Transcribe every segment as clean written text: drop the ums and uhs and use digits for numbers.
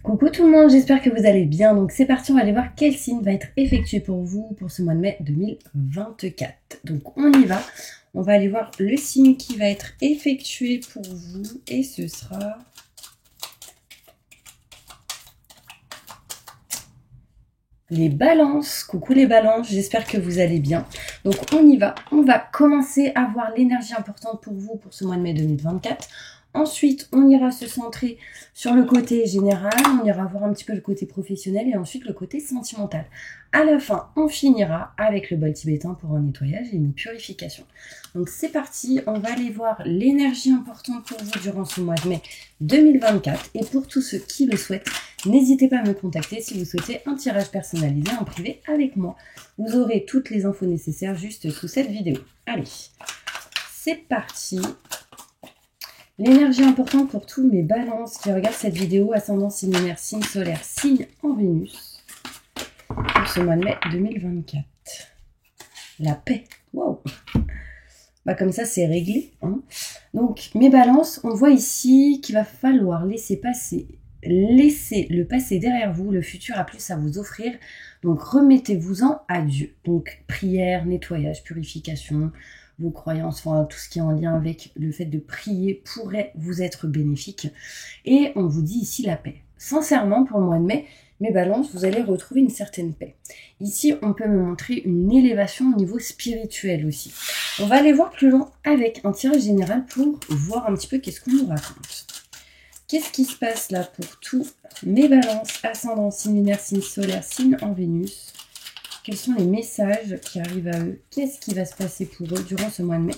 Coucou tout le monde, j'espère que vous allez bien. Donc c'est parti, on va aller voir quel signe va être effectué pour vous pour ce mois de mai 2024. Donc on y va, on va aller voir le signe qui va être effectué pour vous et ce sera les balances. Coucou les balances, j'espère que vous allez bien. Donc on y va, on va commencer à voir l'énergie importante pour vous pour ce mois de mai 2024. Ensuite, on ira se centrer sur le côté général, on ira voir un petit peu le côté professionnel et ensuite le côté sentimental. À la fin, on finira avec le bol tibétain pour un nettoyage et une purification. Donc c'est parti, on va aller voir l'énergie importante pour vous durant ce mois de mai 2024. Et pour tous ceux qui le souhaitent, n'hésitez pas à me contacter si vous souhaitez un tirage personnalisé en privé avec moi. Vous aurez toutes les infos nécessaires juste sous cette vidéo. Allez, c'est parti. L'énergie importante pour tous mes balances qui regardent cette vidéo, ascendant, signe lunaire, signe solaire, signe en Vénus, pour ce mois de mai 2024. La paix, waouh! Bah comme ça, c'est réglé. Hein. Donc, mes balances, on voit ici qu'il va falloir laisser le passé derrière vous, le futur a plus à vous offrir. Donc, remettez-vous-en à Dieu. Donc, prière, nettoyage, purification, vos croyances, enfin, tout ce qui est en lien avec le fait de prier pourrait vous être bénéfique. Et on vous dit ici la paix. Sincèrement, pour le mois de mai, mes balances, vous allez retrouver une certaine paix. Ici, on peut me montrer une élévation au niveau spirituel aussi. On va aller voir plus loin avec un tirage général pour voir un petit peu qu'est-ce qu'on nous raconte. Qu'est-ce qui se passe là pour tous mes balances, ascendant, signe lunaire, signe solaire, signe en Vénus? Quels sont les messages qui arrivent à eux? Qu'est-ce qui va se passer pour eux durant ce mois de mai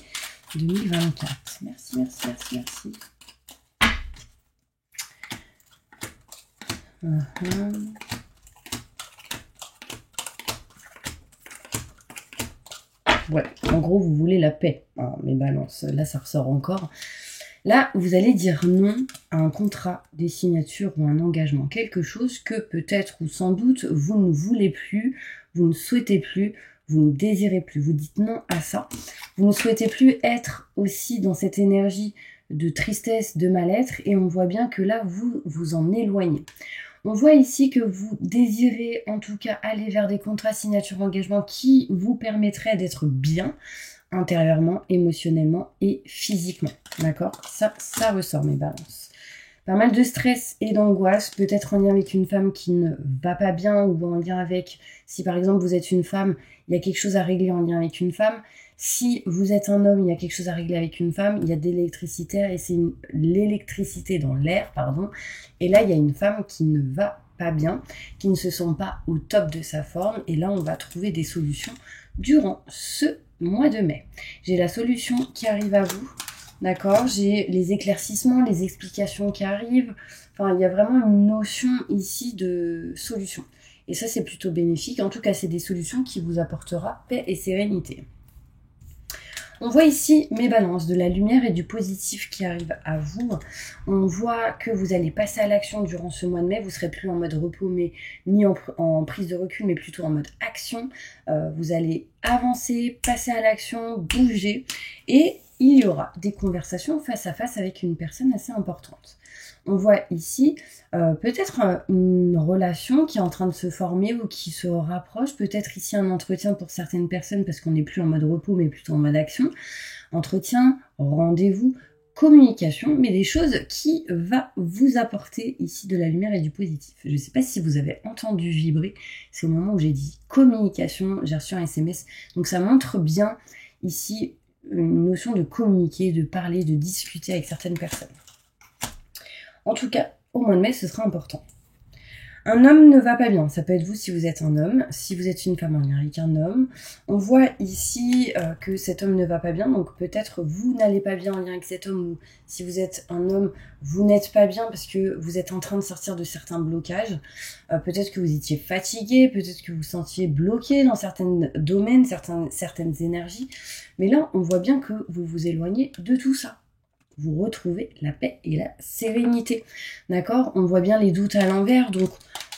2024? Merci, merci, merci, merci. Ouais, en gros, vous voulez la paix, hein, mes balances. Là, ça ressort encore. Là, vous allez dire non à un contrat, des signatures ou un engagement. Quelque chose que peut-être ou sans doute, vous ne voulez plus, vous ne souhaitez plus, vous ne désirez plus. Vous dites non à ça. Vous ne souhaitez plus être aussi dans cette énergie de tristesse, de mal-être. Et on voit bien que là, vous vous en éloignez. On voit ici que vous désirez en tout cas aller vers des contrats, signatures, engagements qui vous permettraient d'être bien intérieurement, émotionnellement et physiquement. D'accord? Ça ressort mes balances. Pas mal de stress et d'angoisse, peut-être en lien avec une femme qui ne va pas bien ou en lien avec, si par exemple vous êtes une femme, il y a quelque chose à régler en lien avec une femme. Si vous êtes un homme, il y a quelque chose à régler avec une femme, il y a de l'électricité et c'est l'électricité dans l'air, pardon. Et là, il y a une femme qui ne va pas bien, qui ne se sent pas au top de sa forme. Et là, on va trouver des solutions durant ce mois de mai. J'ai la solution qui arrive à vous. D'accord, j'ai les éclaircissements, les explications qui arrivent. Enfin, il y a vraiment une notion ici de solution. Et ça, c'est plutôt bénéfique. En tout cas, c'est des solutions qui vous apportera paix et sérénité. On voit ici mes balances, de la lumière et du positif qui arrivent à vous. On voit que vous allez passer à l'action durant ce mois de mai. Vous ne serez plus en mode repos, mais ni en prise de recul, mais plutôt en mode action. Vous allez avancer, passer à l'action, bouger. Et il y aura des conversations face à face avec une personne assez importante. On voit ici peut-être une relation qui est en train de se former ou qui se rapproche. Peut-être ici un entretien pour certaines personnes parce qu'on n'est plus en mode repos mais plutôt en mode action. Entretien, rendez-vous, communication, mais des choses qui va vous apporter ici de la lumière et du positif. Je ne sais pas si vous avez entendu vibrer. C'est au moment où j'ai dit communication, j'ai reçu un SMS. Donc ça montre bien ici une notion de communiquer, de parler, de discuter avec certaines personnes. En tout cas, au mois de mai, ce sera important. Un homme ne va pas bien. Ça peut être vous si vous êtes un homme. Si vous êtes une femme en lien avec un homme. On voit ici que cet homme ne va pas bien. Donc peut-être vous n'allez pas bien en lien avec cet homme. Ou si vous êtes un homme, vous n'êtes pas bien parce que vous êtes en train de sortir de certains blocages. Peut-être que vous étiez fatigué. Peut-être que vous sentiez bloqué dans certains domaines, certaines énergies. Mais là, on voit bien que vous vous éloignez de tout ça. Vous retrouvez la paix et la sérénité. D'accord? On voit bien les doutes à l'envers, donc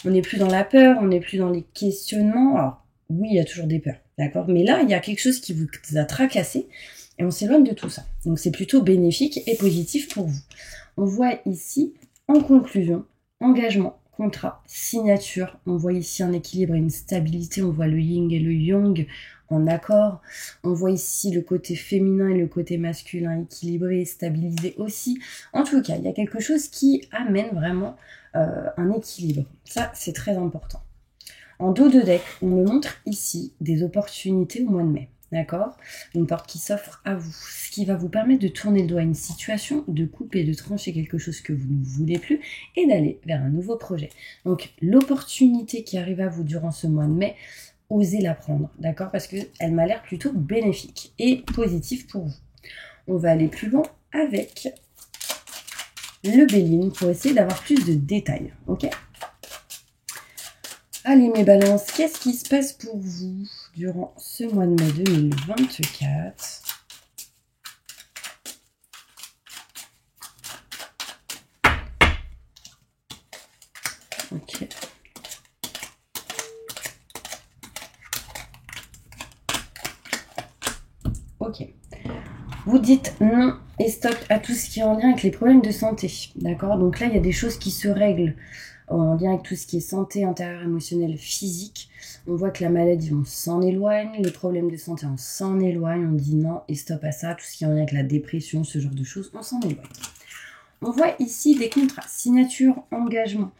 on n'est plus dans la peur, on n'est plus dans les questionnements. Alors, oui, il y a toujours des peurs, d'accord? Mais là, il y a quelque chose qui vous a tracassé et on s'éloigne de tout ça. Donc, c'est plutôt bénéfique et positif pour vous. On voit ici, en conclusion, engagement, contrat, signature. On voit ici un équilibre et une stabilité. On voit le yin et le yang en accord. On voit ici le côté féminin et le côté masculin équilibré, stabilisé aussi. En tout cas, il y a quelque chose qui amène vraiment un équilibre. Ça, c'est très important. En dos de deck, on me montre ici des opportunités au mois de mai. D'accord? Une porte qui s'offre à vous, ce qui va vous permettre de tourner le doigt à une situation, de couper, de trancher quelque chose que vous ne voulez plus et d'aller vers un nouveau projet. Donc, l'opportunité qui arrive à vous durant ce mois de mai, osez la prendre, d'accord? Parce qu'elle m'a l'air plutôt bénéfique et positive pour vous. On va aller plus loin avec le Béline pour essayer d'avoir plus de détails, ok? Allez mes balances, qu'est-ce qui se passe pour vous durant ce mois de mai 2024? Ok. Ok. Vous dites non et stop à tout ce qui est en lien avec les problèmes de santé, d'accord? Donc là, il y a des choses qui se règlent en lien avec tout ce qui est santé intérieure, émotionnelle, physique. On voit que la maladie, on s'en éloigne. Les problèmes de santé, on s'en éloigne. On dit non et stop à ça. Tout ce qui est en lien avec la dépression, ce genre de choses, on s'en éloigne. On voit ici des contrats, signature, engagement,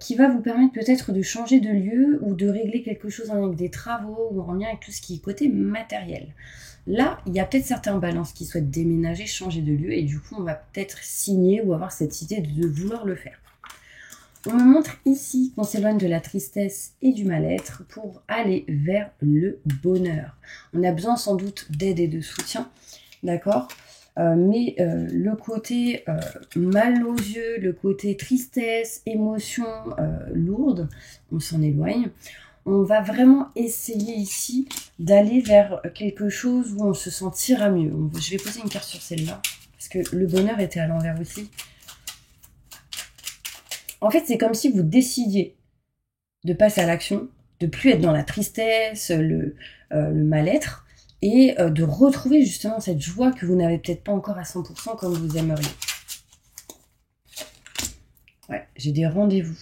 qui va vous permettre peut-être de changer de lieu ou de régler quelque chose en lien avec des travaux ou en lien avec tout ce qui est côté matériel. Là, il y a peut-être certains balances qui souhaitent déménager, changer de lieu et du coup, on va peut-être signer ou avoir cette idée de vouloir le faire. On me montre ici qu'on s'éloigne de la tristesse et du mal-être pour aller vers le bonheur. On a besoin sans doute d'aide et de soutien, d'accord ? Mais le côté mal aux yeux, le côté tristesse, émotion lourde, on s'en éloigne. On va vraiment essayer ici d'aller vers quelque chose où on se sentira mieux. Je vais poser une carte sur celle-là, parce que le bonheur était à l'envers aussi. En fait, c'est comme si vous décidiez de passer à l'action, de plus être dans la tristesse, le mal-être, et de retrouver justement cette joie que vous n'avez peut-être pas encore à 100% comme vous aimeriez. Ouais, j'ai des rendez-vous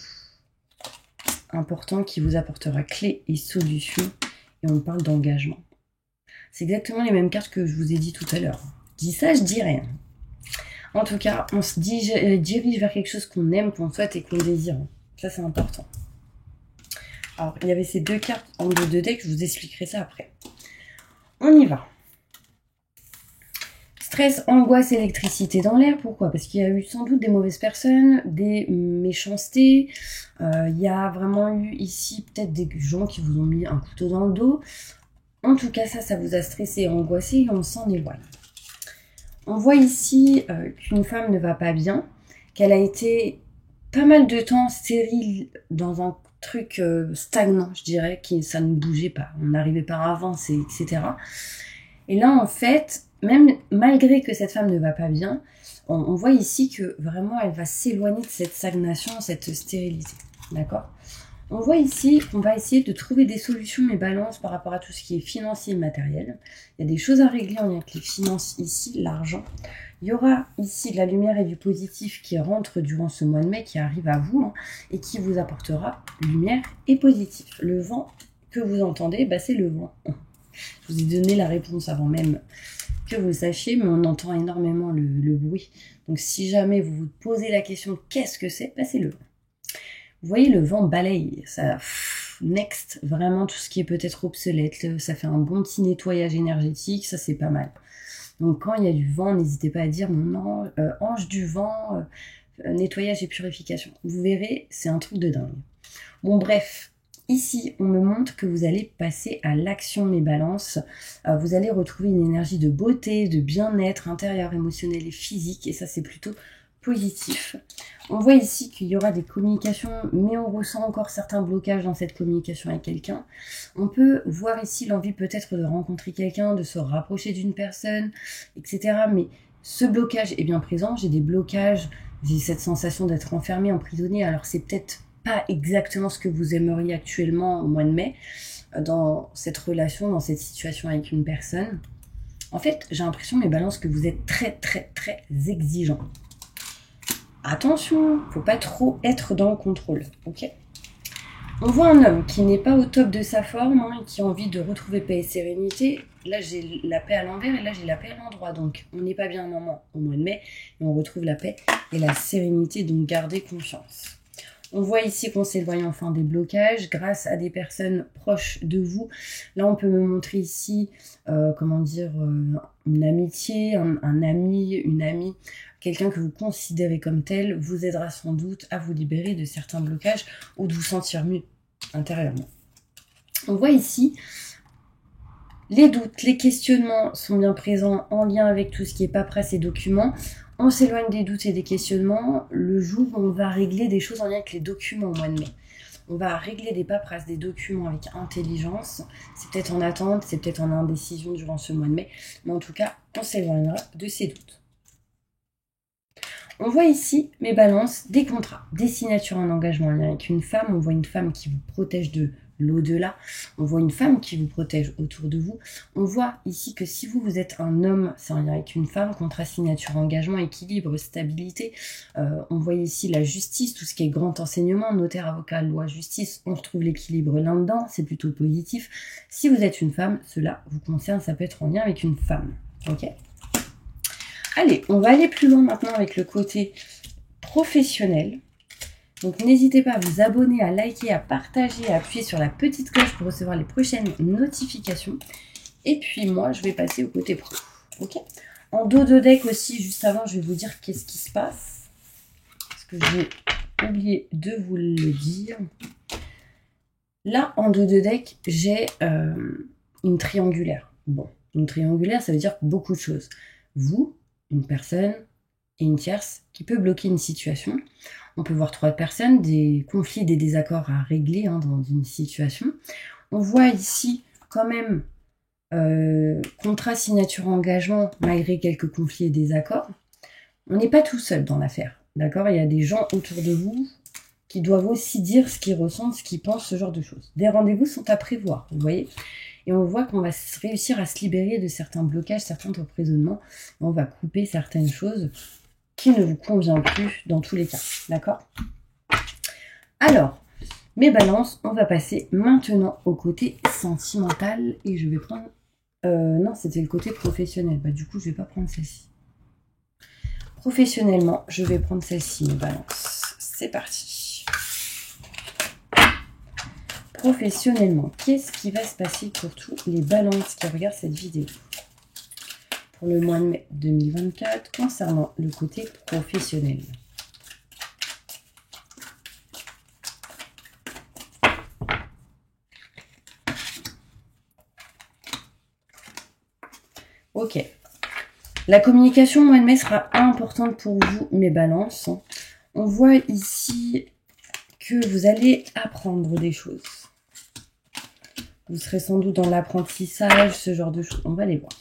importants qui vous apportera clés et solutions, et on parle d'engagement. C'est exactement les mêmes cartes que je vous ai dit tout à l'heure. Je dis ça, je dis rien. En tout cas, on se dirige vers quelque chose qu'on aime, qu'on souhaite et qu'on désire. Ça, c'est important. Alors, il y avait ces deux cartes en dos de deck, je vous expliquerai ça après. On y va. Stress, angoisse, électricité dans l'air. Pourquoi? Parce qu'il y a eu sans doute des mauvaises personnes, des méchancetés. Il y a vraiment eu ici peut-être des gens qui vous ont mis un couteau dans le dos. En tout cas, ça vous a stressé et angoissé et on s'en éloigne. On voit ici qu'une femme ne va pas bien, qu'elle a été pas mal de temps stérile dans un truc stagnant, je dirais, ça ne bougeait pas, on n'arrivait pas à avancer, etc. Et là, en fait, même malgré que cette femme ne va pas bien, on voit ici que vraiment elle va s'éloigner de cette stagnation, cette stérilité, d'accord? On voit ici qu'on va essayer de trouver des solutions et balances par rapport à tout ce qui est financier et matériel. Il y a des choses à régler en lien avec les finances ici, l'argent. Il y aura ici de la lumière et du positif qui rentre durant ce mois de mai, qui arrive à vous, et qui vous apportera lumière et positif. Le vent que vous entendez, c'est le vent. Je vous ai donné la réponse avant même que vous le sachiez, mais on entend énormément le bruit. Donc si jamais vous vous posez la question qu'est-ce que c'est, c'est le vent. Vous voyez, le vent balaye, ça next, vraiment tout ce qui est peut-être obsolète, ça fait un bon petit nettoyage énergétique, ça c'est pas mal. Donc quand il y a du vent, n'hésitez pas à dire non, ange du vent, nettoyage et purification. Vous verrez, c'est un truc de dingue. Bon bref, ici on me montre que vous allez passer à l'action mes balances, vous allez retrouver une énergie de beauté, de bien-être intérieur, émotionnel et physique, et ça c'est plutôt positif. On voit ici qu'il y aura des communications, mais on ressent encore certains blocages dans cette communication avec quelqu'un. On peut voir ici l'envie peut-être de rencontrer quelqu'un, de se rapprocher d'une personne, etc. Mais ce blocage est bien présent. J'ai des blocages, j'ai cette sensation d'être enfermée, emprisonnée. Alors c'est peut-être pas exactement ce que vous aimeriez actuellement au mois de mai, dans cette relation, dans cette situation avec une personne. En fait, j'ai l'impression, mes balances, que vous êtes très, très, très exigeants. attention, faut pas trop être dans le contrôle, ok? On voit un homme qui n'est pas au top de sa forme, hein, et qui a envie de retrouver paix et sérénité. Là, j'ai la paix à l'envers et là, j'ai la paix à l'endroit. Donc, on n'est pas bien un moment au mois de mai, et on retrouve la paix et la sérénité, donc gardez confiance. On voit ici qu'on s'éloigne enfin des blocages grâce à des personnes proches de vous. Là, on peut me montrer ici, une amitié, un ami, une amie, quelqu'un que vous considérez comme tel, vous aidera sans doute à vous libérer de certains blocages ou de vous sentir mieux intérieurement. On voit ici les doutes, les questionnements sont bien présents en lien avec tout ce qui est paperasse et documents. On s'éloigne des doutes et des questionnements le jour où on va régler des choses en lien avec les documents au mois de mai. On va régler des paperasses, des documents avec intelligence. C'est peut-être en attente, c'est peut-être en indécision durant ce mois de mai. Mais en tout cas, on s'éloignera de ces doutes. On voit ici, mes balances, des contrats, des signatures en engagement en lien avec une femme. On voit une femme qui vous protège de l'au-delà. On voit une femme qui vous protège autour de vous. On voit ici que si vous êtes un homme, c'est en lien avec une femme, contrat, signature, engagement, équilibre, stabilité. On voit ici la justice, tout ce qui est grand enseignement, notaire, avocat, loi, justice. On retrouve l'équilibre là-dedans, c'est plutôt positif. Si vous êtes une femme, cela vous concerne, ça peut être en lien avec une femme. Ok ? Allez, on va aller plus loin maintenant avec le côté professionnel. Donc n'hésitez pas à vous abonner, à liker, à partager, à appuyer sur la petite cloche pour recevoir les prochaines notifications. Et puis moi, je vais passer au côté pro. Ok ? En dos de deck aussi, juste avant, je vais vous dire qu'est-ce qui se passe. Parce que j'ai oublié de vous le dire. Là, en dos de deck, j'ai une triangulaire. Bon, une triangulaire, ça veut dire beaucoup de choses. Vous, une personne et une tierce qui peut bloquer une situation. On peut voir 3 personnes, des conflits, des désaccords à régler dans une situation. On voit ici quand même contrat, signature, engagement, malgré quelques conflits et désaccords. On n'est pas tout seul dans l'affaire, d'accord? Il y a des gens autour de vous qui doivent aussi dire ce qu'ils ressentent, ce qu'ils pensent, ce genre de choses. Des rendez-vous sont à prévoir, vous voyez? Et on voit qu'on va réussir à se libérer de certains blocages, certains emprisonnements. On va couper certaines choses qui ne vous conviennent plus dans tous les cas. D'accord? Alors, mes balances, on va passer maintenant au côté sentimental. Et je vais prendre... non, c'était le côté professionnel. Bah, du coup, je ne vais pas prendre celle-ci. Professionnellement, je vais prendre celle-ci, mes balances. C'est parti. Professionnellement, qu'est-ce qui va se passer pour tous les balances qui regardent cette vidéo pour le mois de mai 2024 concernant le côté professionnel? Ok. La communication au mois de mai sera importante pour vous, mes balances. On voit ici que vous allez apprendre des choses. Vous serez sans doute dans l'apprentissage, ce genre de choses. On va les voir.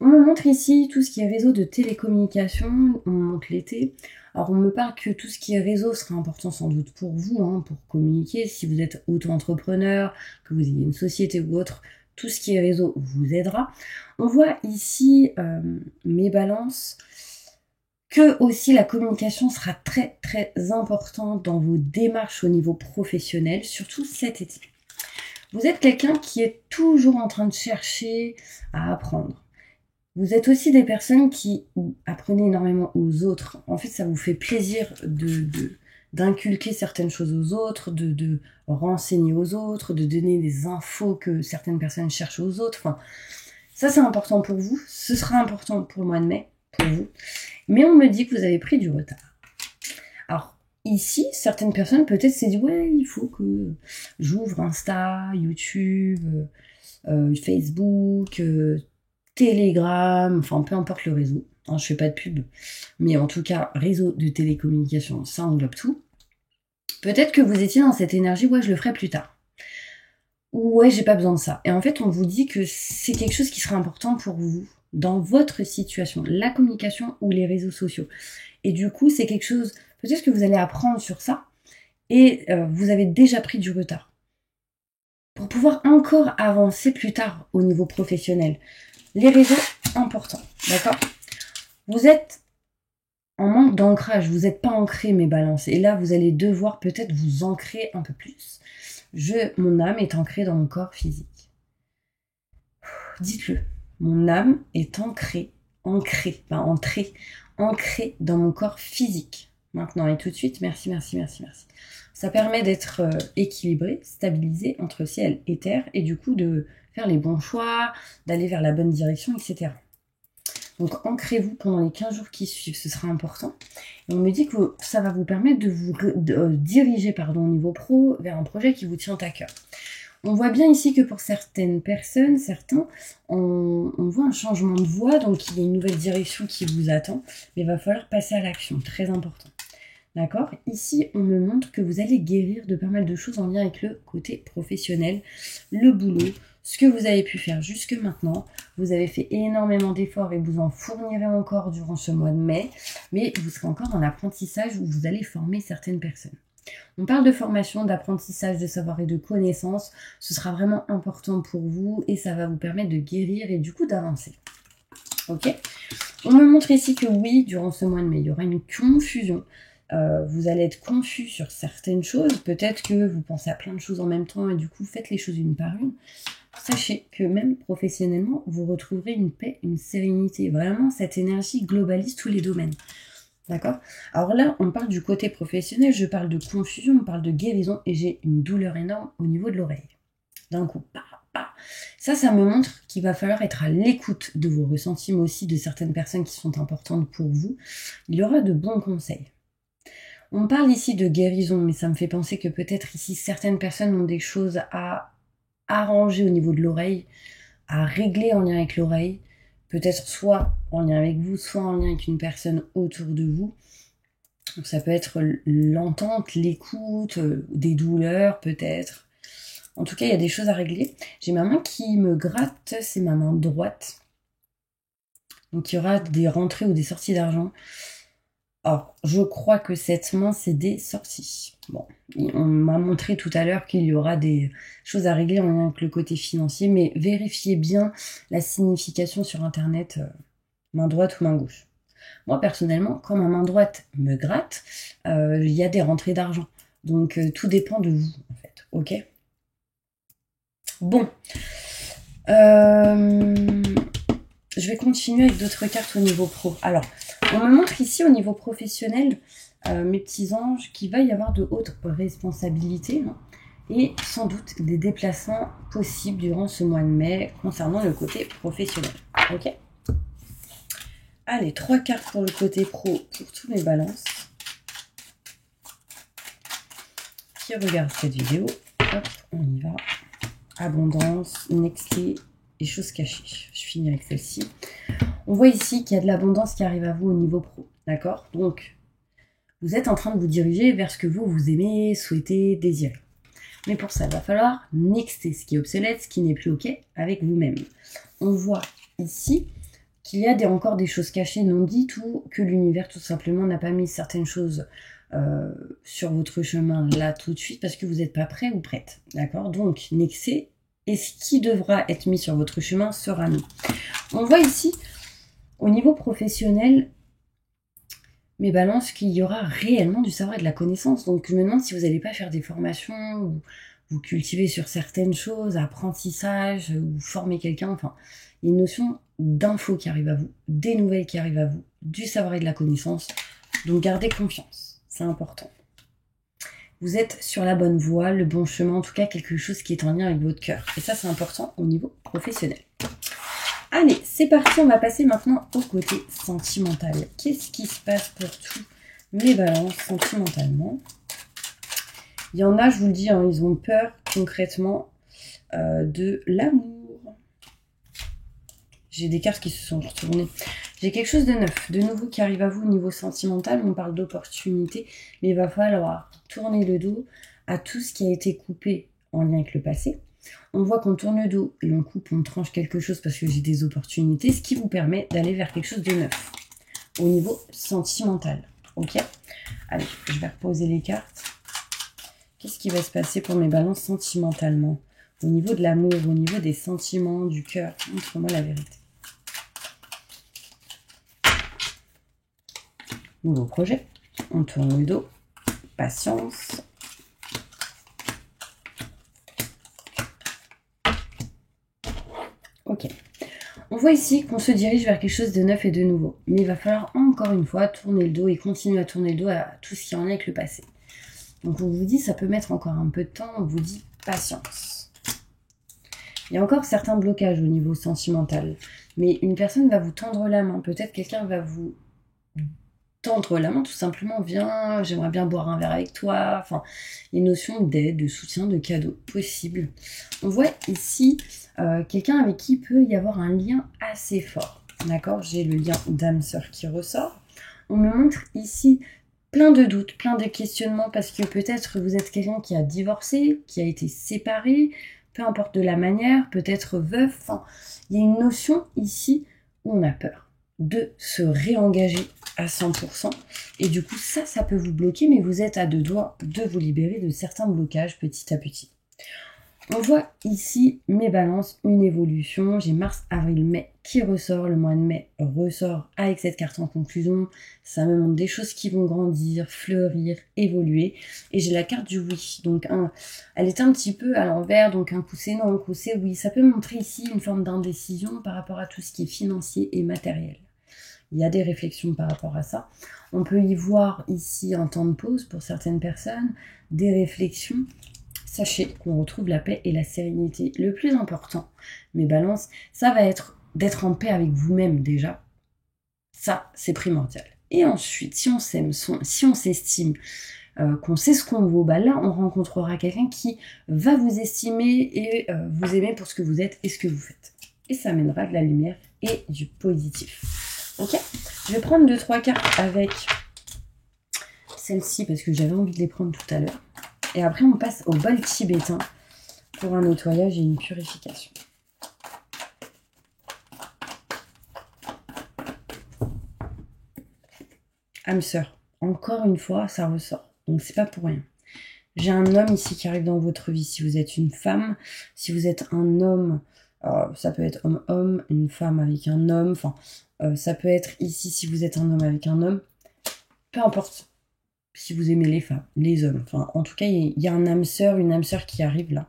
On me montre ici tout ce qui est réseau de télécommunication. On me montre l'été. Alors, on me parle que tout ce qui est réseau sera important sans doute pour vous, pour communiquer. Si vous êtes auto-entrepreneur, que vous ayez une société ou autre, tout ce qui est réseau vous aidera. On voit ici mes balances que aussi la communication sera très très importante dans vos démarches au niveau professionnel, surtout cet été. Vous êtes quelqu'un qui est toujours en train de chercher à apprendre. Vous êtes aussi des personnes qui apprenez énormément aux autres. En fait, ça vous fait plaisir d'inculquer certaines choses aux autres, de renseigner aux autres, de donner des infos que certaines personnes cherchent aux autres. Enfin, ça, c'est important pour vous. Ce sera important pour le mois de mai, pour vous. Mais on me dit que vous avez pris du retard. Alors, ici, certaines personnes peut-être se disent « Ouais, il faut que j'ouvre Insta, YouTube, Facebook, Telegram, enfin peu importe le réseau. Je fais pas de pub, mais en tout cas, réseau de télécommunication, ça englobe tout. Peut-être que vous étiez dans cette énergie « Ouais, je le ferai plus tard. » Ou « Ouais, j'ai pas besoin de ça. » Et en fait, on vous dit que c'est quelque chose qui sera important pour vous dans votre situation, la communication ou les réseaux sociaux. Et du coup, c'est quelque chose, peut-être que vous allez apprendre sur ça et vous avez déjà pris du retard pour pouvoir encore avancer plus tard au niveau professionnel. Les réseaux, importants, d'accord? Vous êtes en manque d'ancrage. Vous n'êtes pas ancré, mes balances. Et là, vous allez devoir peut-être vous ancrer un peu plus. Mon âme est ancrée dans mon corps physique. Dites-le. Mon âme est ancrée dans mon corps physique. Maintenant et tout de suite, merci. Ça permet d'être équilibré, stabilisé entre ciel et terre, et du coup de faire les bons choix, d'aller vers la bonne direction, etc. Donc ancrez-vous pendant les 15 jours qui suivent, ce sera important. Et on me dit que ça va vous permettre de vous diriger au niveau pro vers un projet qui vous tient à cœur. On voit bien ici que pour certaines personnes, on voit un changement de voie, donc il y a une nouvelle direction qui vous attend, mais il va falloir passer à l'action, très important. D'accord? Ici, on me montre que vous allez guérir de pas mal de choses en lien avec le côté professionnel, le boulot, ce que vous avez pu faire jusque maintenant. Vous avez fait énormément d'efforts et vous en fournirez encore durant ce mois de mai, mais vous serez encore en apprentissage où vous allez former certaines personnes. On parle de formation, d'apprentissage, de savoir et de connaissances. Ce sera vraiment important pour vous et ça va vous permettre de guérir et du coup d'avancer. Ok? On me montre ici que oui, durant ce mois de mai, il y aura une confusion. Vous allez être confus sur certaines choses. Peut-être que vous pensez à plein de choses en même temps et du coup, faites les choses une par une. Sachez que même professionnellement, vous retrouverez une paix, une sérénité. Vraiment, cette énergie globalise tous les domaines. D'accord? Alors là, on parle du côté professionnel, je parle de confusion, on parle de guérison et j'ai une douleur énorme au niveau de l'oreille. D'un coup, Ça me montre qu'il va falloir être à l'écoute de vos ressentis, mais aussi de certaines personnes qui sont importantes pour vous. Il y aura de bons conseils. On parle ici de guérison, mais ça me fait penser que peut-être ici, certaines personnes ont des choses à arranger au niveau de l'oreille, à régler en lien avec l'oreille. Peut-être soit en lien avec vous, soit en lien avec une personne autour de vous. Donc ça peut être l'entente, l'écoute, des douleurs peut-être. En tout cas, il y a des choses à régler. J'ai ma main qui me gratte, c'est ma main droite. Donc il y aura des rentrées ou des sorties d'argent. Or, je crois que cette main, c'est des sorties. Bon, on m'a montré tout à l'heure qu'il y aura des choses à régler en lien avec le côté financier, mais vérifiez bien la signification sur Internet, main droite ou main gauche. Moi, personnellement, quand ma main droite me gratte, il y a des rentrées d'argent. Donc, tout dépend de vous, en fait. Ok? Bon. Je vais continuer avec d'autres cartes au niveau pro. Alors, on me montre ici au niveau professionnel, mes petits anges, qu'il va y avoir de hautes responsabilités et sans doute des déplacements possibles durant ce mois de mai concernant le côté professionnel. Ok? Allez, 3 cartes pour le côté pro pour tous les balances qui regardent cette vidéo. Hop, on y va. Abondance, nexté et choses cachées. Je finis avec celle-ci. On voit ici qu'il y a de l'abondance qui arrive à vous au niveau pro. D'accord? Donc, vous êtes en train de vous diriger vers ce que vous aimez, souhaitez, désirez. Mais pour ça, il va falloir nexter ce qui est obsolète, ce qui n'est plus OK avec vous-même. On voit ici qu'il y a encore des choses cachées non dites ou que l'univers tout simplement n'a pas mis certaines choses sur votre chemin là tout de suite parce que vous n'êtes pas prêt ou prête. D'accord? Donc, nexer et ce qui devra être mis sur votre chemin sera mis. On voit ici, au niveau professionnel, mes balances, qu'il y aura réellement du savoir et de la connaissance. Donc, je me demande si vous n'allez pas faire des formations ou vous cultiver sur certaines choses, apprentissage, ou former quelqu'un. Enfin, il y a une notion d'infos qui arrive à vous, des nouvelles qui arrivent à vous, du savoir et de la connaissance. Donc, gardez confiance. C'est important. Vous êtes sur la bonne voie, le bon chemin, en tout cas quelque chose qui est en lien avec votre cœur. Et ça, c'est important au niveau professionnel. Allez, c'est parti, on va passer maintenant au côté sentimental. Qu'est-ce qui se passe pour tous mes balances sentimentalement? Il y en a, je vous le dis, ils ont peur concrètement de l'amour. J'ai des cartes qui se sont retournées. J'ai quelque chose de neuf, de nouveau qui arrive à vous au niveau sentimental. On parle d'opportunité, mais il va falloir tourner le dos à tout ce qui a été coupé en lien avec le passé. On voit qu'on tourne le dos et on coupe, on tranche quelque chose parce que j'ai des opportunités, ce qui vous permet d'aller vers quelque chose de neuf au niveau sentimental. Ok? Allez, je vais reposer les cartes. Qu'est-ce qui va se passer pour mes balances sentimentalement? Au niveau de l'amour, au niveau des sentiments, du cœur. Montre-moi la vérité. nouveau projet. On tourne le dos. Patience. Ok. On voit ici qu'on se dirige vers quelque chose de neuf et de nouveau. Mais il va falloir encore une fois tourner le dos et continuer à tourner le dos à tout ce qui est en lien avec le passé. Donc on vous dit, ça peut mettre encore un peu de temps, on vous dit patience. Il y a encore certains blocages au niveau sentimental. Mais une personne va vous tendre la main. Peut-être quelqu'un va vous tendre la main, tout simplement, viens, j'aimerais bien boire un verre avec toi. Enfin, il y a une notion d'aide, de soutien, de cadeau possible. On voit ici quelqu'un avec qui peut y avoir un lien assez fort. D'accord, j'ai le lien d'âme-sœur qui ressort. On me montre ici plein de doutes, plein de questionnements, parce que peut-être vous êtes quelqu'un qui a divorcé, qui a été séparé, peu importe de la manière, peut-être veuf. Enfin, il y a une notion ici où on a peur de se réengager à 100%. Et du coup, ça peut vous bloquer, mais vous êtes à deux doigts de vous libérer de certains blocages petit à petit. On voit ici mes balances, une évolution. J'ai mars, avril, mai qui ressort. Le mois de mai ressort avec cette carte en conclusion. Ça me montre des choses qui vont grandir, fleurir, évoluer. Et j'ai la carte du oui. Donc, elle est un petit peu à l'envers. Donc, un coup c'est non, un coup c'est oui. Ça peut montrer ici une forme d'indécision par rapport à tout ce qui est financier et matériel. Il y a des réflexions par rapport à ça. On peut y voir ici un temps de pause pour certaines personnes, des réflexions. Sachez qu'on retrouve la paix et la sérénité. Le plus important, mes balances, ça va être d'être en paix avec vous-même déjà. Ça, c'est primordial. Et ensuite, si on s'aime, si on s'estime, qu'on sait ce qu'on vaut, bah là, on rencontrera quelqu'un qui va vous estimer et vous aimer pour ce que vous êtes et ce que vous faites. Et ça amènera de la lumière et du positif. Ok, je vais prendre 2-3 cartes avec celle-ci parce que j'avais envie de les prendre tout à l'heure. Et après, on passe au bol tibétain pour un nettoyage et une purification. Âme sœur, encore une fois, ça ressort. Donc, c'est pas pour rien. J'ai un homme ici qui arrive dans votre vie. Si vous êtes une femme, si vous êtes un homme, ça peut être homme-homme, une femme avec un homme. Enfin, ça peut être ici si vous êtes un homme avec un homme. Peu importe. Si vous aimez les femmes, les hommes. Enfin, en tout cas, il y a un âme sœur, une âme sœur qui arrive là.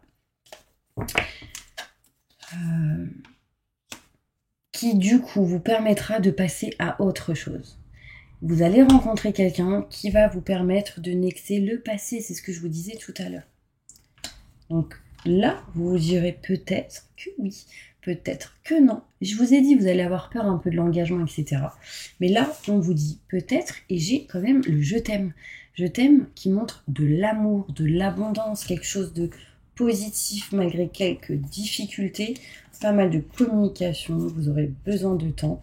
Qui, du coup, vous permettra de passer à autre chose. Vous allez rencontrer quelqu'un qui va vous permettre de nexer le passé. C'est ce que je vous disais tout à l'heure. Donc là, vous vous direz peut-être que oui, peut-être que non. Je vous ai dit, vous allez avoir peur un peu de l'engagement, etc. Mais là, on vous dit peut-être, et j'ai quand même le je t'aime. Je t'aime qui montre de l'amour, de l'abondance, quelque chose de positif malgré quelques difficultés, pas mal de communication, vous aurez besoin de temps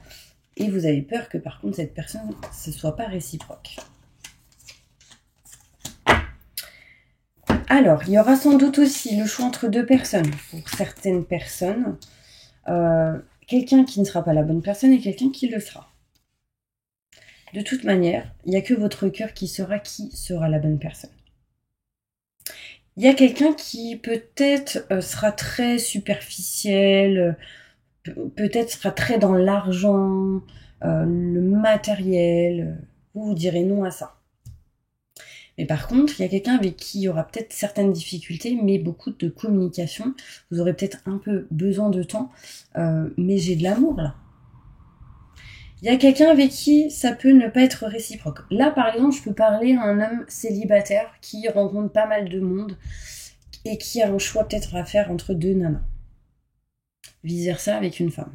et vous avez peur que par contre cette personne, ce ne soit pas réciproque. Alors, il y aura sans doute aussi le choix entre deux personnes. Pour certaines personnes, quelqu'un qui ne sera pas la bonne personne et quelqu'un qui le sera. De toute manière, il n'y a que votre cœur qui sera la bonne personne. Il y a quelqu'un qui peut-être sera très superficiel, peut-être sera très dans l'argent, le matériel. Vous direz non à ça. Mais par contre, il y a quelqu'un avec qui il y aura peut-être certaines difficultés, mais beaucoup de communication. Vous aurez peut-être un peu besoin de temps, mais j'ai de l'amour là. Il y a quelqu'un avec qui ça peut ne pas être réciproque. Là, par exemple, je peux parler à un homme célibataire qui rencontre pas mal de monde et qui a un choix peut-être à faire entre deux nanas. Vice-versa avec une femme.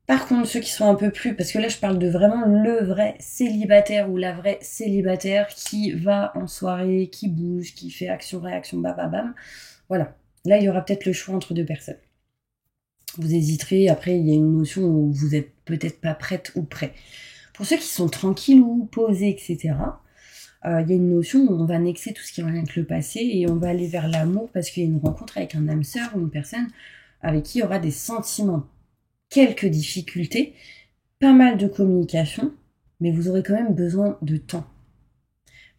Par contre, ceux qui sont un peu plus... Parce que là, je parle de vraiment le vrai célibataire ou la vraie célibataire qui va en soirée, qui bouge, qui fait action-réaction, bam. Voilà. Là, il y aura peut-être le choix entre deux personnes. Vous hésiterez. Après, il y a une notion où vous n'êtes peut-être pas prête ou prêt. Pour ceux qui sont tranquilles ou posés, etc., il y a une notion où on va annexer tout ce qui est en lien avec le passé et on va aller vers l'amour parce qu'il y a une rencontre avec un âme sœur ou une personne avec qui il y aura des sentiments. Quelques difficultés, pas mal de communication, mais vous aurez quand même besoin de temps.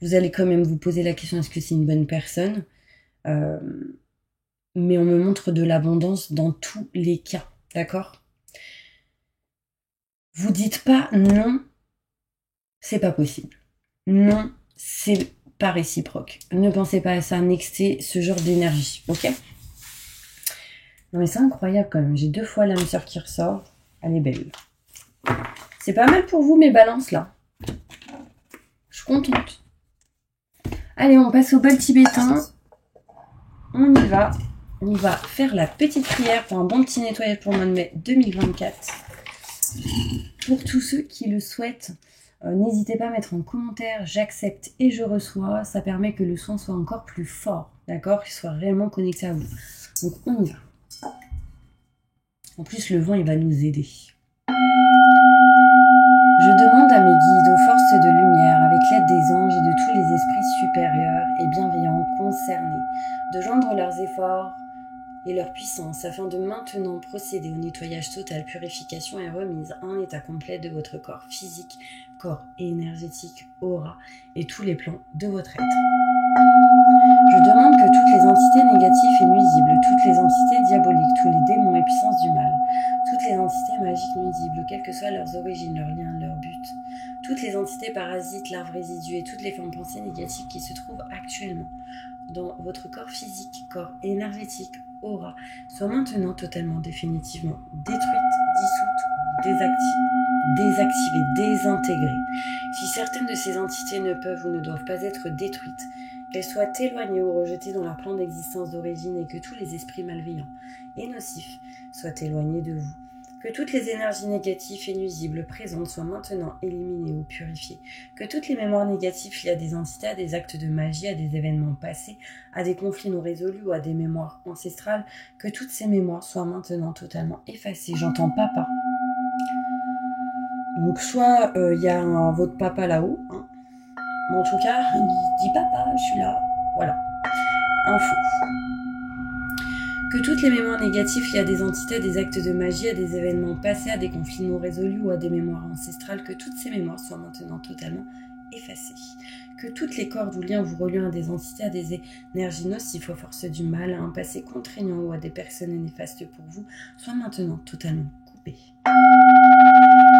Vous allez quand même vous poser la question, est-ce que c'est une bonne personne ? Mais on me montre de l'abondance dans tous les cas, d'accord ? Vous dites pas non c'est pas possible. Non, c'est pas réciproque. Ne pensez pas à ça, nexter ce genre d'énergie, ok? Non mais c'est incroyable quand même, j'ai 2 fois l'âme sœur qui ressort, elle est belle. C'est pas mal pour vous mes balances là. Je suis contente. Allez, on passe au bal tibétain. On y va. On va faire la petite prière pour un bon petit nettoyage pour le mois de mai 2024. Pour tous ceux qui le souhaitent, n'hésitez pas à mettre en commentaire « J'accepte et je reçois ». Ça permet que le son soit encore plus fort, d'accord? Qu'il soit réellement connecté à vous. Donc on y va. En plus, le vent, il va nous aider. Je demande à mes guides, aux forces de lumière, avec l'aide des anges et de tous les esprits supérieurs et bienveillants concernés, de joindre leurs efforts et leur puissance afin de maintenant procéder au nettoyage total, purification et remise en état complet de votre corps physique, corps énergétique, aura et tous les plans de votre être. Je demande que toutes les entités négatives et nuisibles, toutes les entités diaboliques, tous les démons et puissances du mal, toutes les entités magiques nuisibles, quelles que soient leurs origines, leurs liens, leurs buts, toutes les entités parasites, larves résidus et toutes les formes pensées négatives qui se trouvent actuellement dans votre corps physique, corps énergétique, aura, soient maintenant totalement, définitivement détruites, dissoutes, désactivées, désintégrées. Si certaines de ces entités ne peuvent ou ne doivent pas être détruites, qu'elles soient éloignées ou rejetées dans leur plan d'existence d'origine et que tous les esprits malveillants et nocifs soient éloignés de vous. Que toutes les énergies négatives et nuisibles présentes soient maintenant éliminées ou purifiées. Que toutes les mémoires négatives liées à des entités, à des actes de magie, à des événements passés, à des conflits non résolus ou à des mémoires ancestrales, que toutes ces mémoires soient maintenant totalement effacées. J'entends papa. Donc soit il y a votre papa là-haut, hein. Mais en tout cas, il dit papa, je suis là. Voilà. Info. Que toutes les mémoires négatives liées à des entités, à des actes de magie, à des événements passés, à des conflits non résolus ou à des mémoires ancestrales, que toutes ces mémoires soient maintenant totalement effacées. Que toutes les cordes ou liens vous reliant à des entités, à des énergies nocives, aux forces du mal, à un passé contraignant ou à des personnes néfastes pour vous, soient maintenant totalement coupés.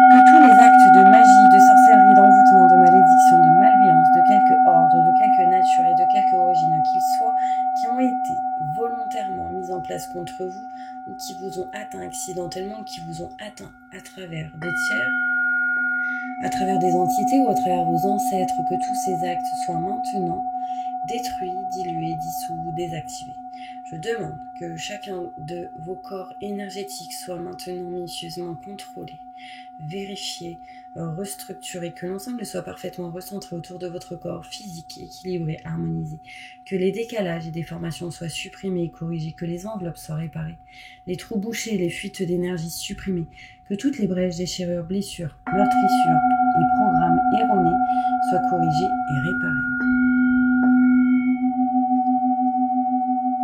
Que tous les actes de magie, de sorcellerie, d'envoûtement, de malédiction, de malveillance, de quelque ordre, de quelque nature et de quelque origine qu'ils soient, qui ont été volontairement mis en place contre vous ou qui vous ont atteint accidentellement ou qui vous ont atteint à travers des tiers, à travers des entités ou à travers vos ancêtres, que tous ces actes soient maintenant détruits, dilués, dissous, désactivés. Je demande que chacun de vos corps énergétiques soit maintenant minutieusement contrôlé, vérifié, restructuré, que l'ensemble soit parfaitement recentré autour de votre corps physique, équilibré, harmonisé, que les décalages et déformations soient supprimés et corrigés, que les enveloppes soient réparées, les trous bouchés, les fuites d'énergie supprimées, que toutes les brèches, déchirures, blessures, meurtrissures et programmes erronés soient corrigés et réparés.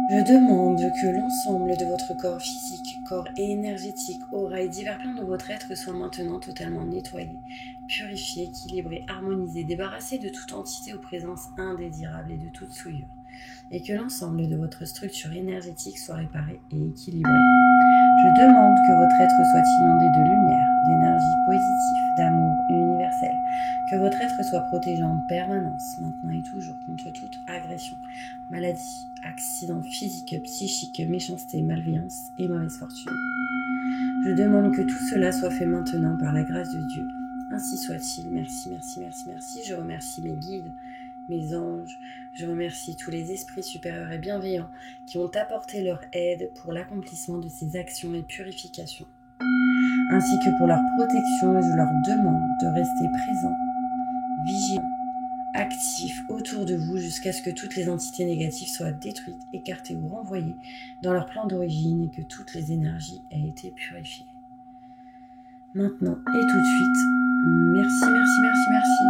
Je demande que l'ensemble de votre corps physique, corps énergétique, aura et divers plans de votre être soient maintenant totalement nettoyés, purifiés, équilibrés, harmonisés, débarrassés de toute entité ou présence indésirable et de toute souillure, et que l'ensemble de votre structure énergétique soit réparé et équilibré. Je demande que votre être soit inondé de lumière, d'énergie positive, d'amour universel, que votre être soit protégé en permanence, maintenant et toujours, contre toute agression, maladie, accident physique, psychique, méchanceté, malveillance et mauvaise fortune. Je demande que tout cela soit fait maintenant par la grâce de Dieu. Ainsi soit-il. Merci, merci, merci, merci. Je remercie mes guides, mes anges. Je remercie tous les esprits supérieurs et bienveillants qui ont apporté leur aide pour l'accomplissement de ces actions et purifications, ainsi que pour leur protection, et je leur demande de rester présents, vigilants, actifs autour de vous jusqu'à ce que toutes les entités négatives soient détruites, écartées ou renvoyées dans leur plan d'origine et que toutes les énergies aient été purifiées. Maintenant et tout de suite, merci, merci, merci, merci.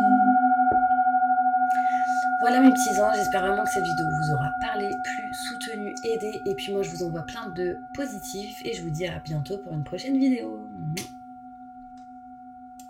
Voilà mes petits anges, j'espère vraiment que cette vidéo vous aura parlé, plu, soutenu, aidé. Et puis moi je vous envoie plein de positifs et je vous dis à bientôt pour une prochaine vidéo.